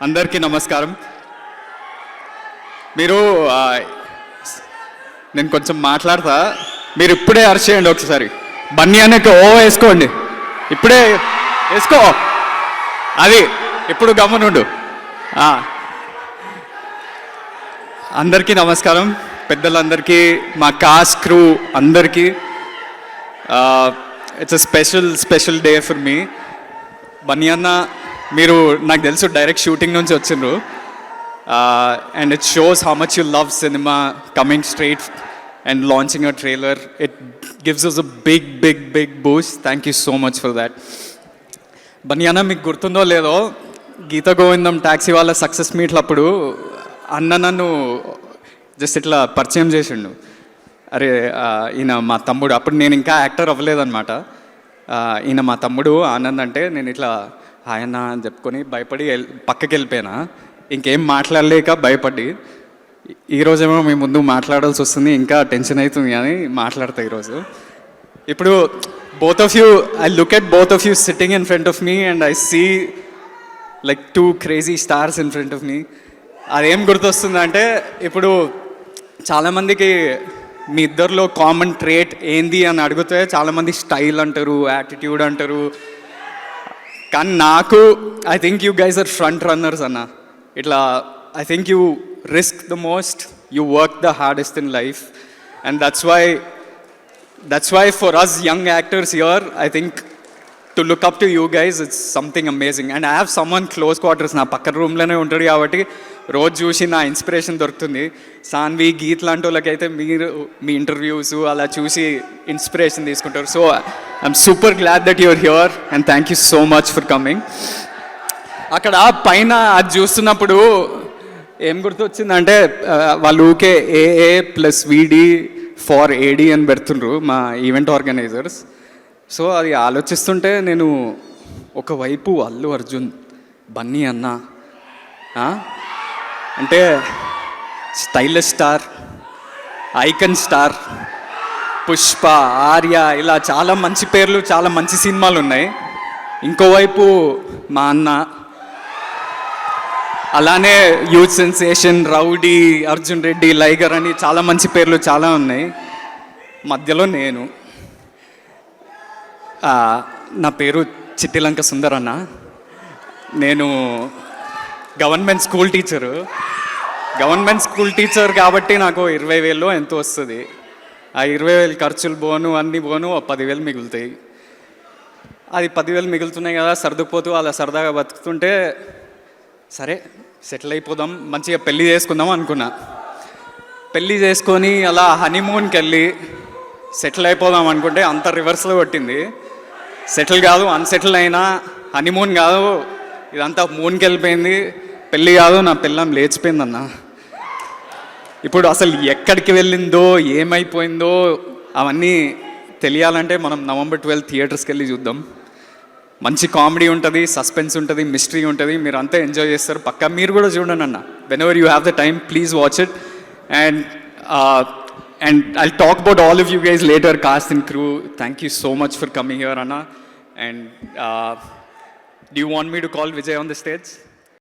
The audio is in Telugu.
అందరికీ నమస్కారం. మీరు నేను కొంచెం మాట్లాడతా, మీరు ఇప్పుడే అరిచేయండి ఒకసారి. బన్నీ అన్నకి ఓ వేసుకోండి, ఇప్పుడే వేసుకో. అది ఇప్పుడు గమనుండు. అందరికీ నమస్కారం, పెద్దలందరికీ, మా కాస్ట్ క్రూ అందరికీ. It's a special day for me. Bunny అన్న, మీరు నాకు తెలుసు డైరెక్ట్ షూటింగ్ నుంచి వచ్చిండ్రు, and it shows how much you love cinema, coming straight and launching a trailer. It gives us a big boost. Thank you so much for that. Bunny అన్న, మీకు గుర్తుందో లేదో, గీత గోవిందం ట్యాక్సీ వాళ్ళ సక్సెస్ మీట్లప్పుడు అన్న నన్ను జస్ట్ ఇట్లా పరిచయం చేసిండు. అరే ఈయన మా తమ్ముడు. అప్పుడు నేను ఇంకా యాక్టర్ అవ్వలేదన్నమాట. ఈయన మా తమ్ముడు ఆనంద్ అంటే, నేను ఇట్లా ఆయన అని చెప్పుకొని భయపడి పక్కకి వెళ్ళిపోయినా, ఇంకేం మాట్లాడలేక భయపడి. ఈరోజేమో మీ ముందు మాట్లాడాల్సి వస్తుంది, ఇంకా టెన్షన్ అవుతుంది అని మాట్లాడతా ఈరోజు. ఇప్పుడు both of you, I look at both of you sitting in front of me and I see like two crazy stars in front of me. అదేం గుర్తొస్తుందంటే, ఇప్పుడు చాలామందికి మీ ఇద్దరిలో కామన్ ట్రేట్ ఏంది అని అడిగితే చాలామంది స్టైల్ అంటారు, యాటిట్యూడ్ అంటారు. కానీ నాకు I think you guys are front runners అన్న. ఇట్లా I think you risk the most, you work the hardest in life, and that's why for us young actors here, I think to look up to you guys, it's something amazing. And I have summon close quarters, నా పక్కన రూమ్లోనే ఉంటాడు కాబట్టి రోజు చూసి నా ఇన్స్పిరేషన్ దొరుకుతుంది. సాన్వి, గీత్ లాంటి వాళ్ళకైతే మీరు మీ ఇంటర్వ్యూస్ అలా చూసి ఇన్స్పిరేషన్ తీసుకుంటారు. So I'm super glad that your here and thank you so much for coming. అక్కడ పైన అది చూస్తున్నప్పుడు ఏం గుర్తొచ్చిందంటే, వాళ్ళు ఊకే ఏఏ ప్లస్ విడి ఫార్ ఏడి అని పెడుతుండ్రు మా ఈవెంట్ ఆర్గనైజర్స్. సో అది ఆలోచిస్తుంటే నేను ఒకవైపు అల్లు అర్జున్, బన్నీ అన్న అంటే stylish star, icon star, Pushpa, Arya, ఇలా చాలా మంచి పేర్లు, చాలా మంచి సినిమాలు ఉన్నాయి. ఇంకోవైపు మా అన్న, అలానే youth sensation, rowdy, Arjun Reddy, Liger అని చాలా మంచి పేర్లు చాలా ఉన్నాయి. మధ్యలో నేను, నా పేరు చిట్టిలంక సుందర్ అన్న. నేను గవర్నమెంట్ స్కూల్ టీచర్ కాబట్టి నాకు 20,000 ఎంతో వస్తుంది. ఆ 20,000 ఖర్చులు పోను, అన్నీ పోను, 10,000 మిగులుతాయి. అది 10,000 మిగులుతున్నాయి కదా, సర్దుకుపోతూ అలా సరదాగా బతుకుతుంటే, సరే సెటిల్ అయిపోదాం, మంచిగా పెళ్ళి చేసుకుందాం అనుకున్నా. పెళ్ళి చేసుకొని అలా హనీమూన్కి వెళ్ళి సెటిల్ అయిపోదాం అనుకుంటే అంత రివర్స్లో కొట్టింది. సెటిల్ కాదు, అన్సెటిల్ అయినా, హనీమూన్ కాదు, ఇదంతా మూన్కి వెళ్ళిపోయింది. పెళ్ళి కాదు, నా పిల్లం లేచిపోయిందన్న. ఇప్పుడు అసలు ఎక్కడికి వెళ్ళిందో, ఏమైపోయిందో అవన్నీ తెలియాలంటే మనం November 12 థియేటర్స్కి వెళ్ళి చూద్దాం. మంచి కామెడీ ఉంటుంది, సస్పెన్స్ ఉంటుంది, మిస్టరీ ఉంటుంది. మీరు అంతా ఎంజాయ్ చేస్తారు పక్కా. మీరు కూడా చూడండి అన్న. whenever you have the time, please watch it. And I'll talk about all of you guys later, cast and crew. Thank you so much for coming here, Anna. And do you want me to call Vijay on the stage?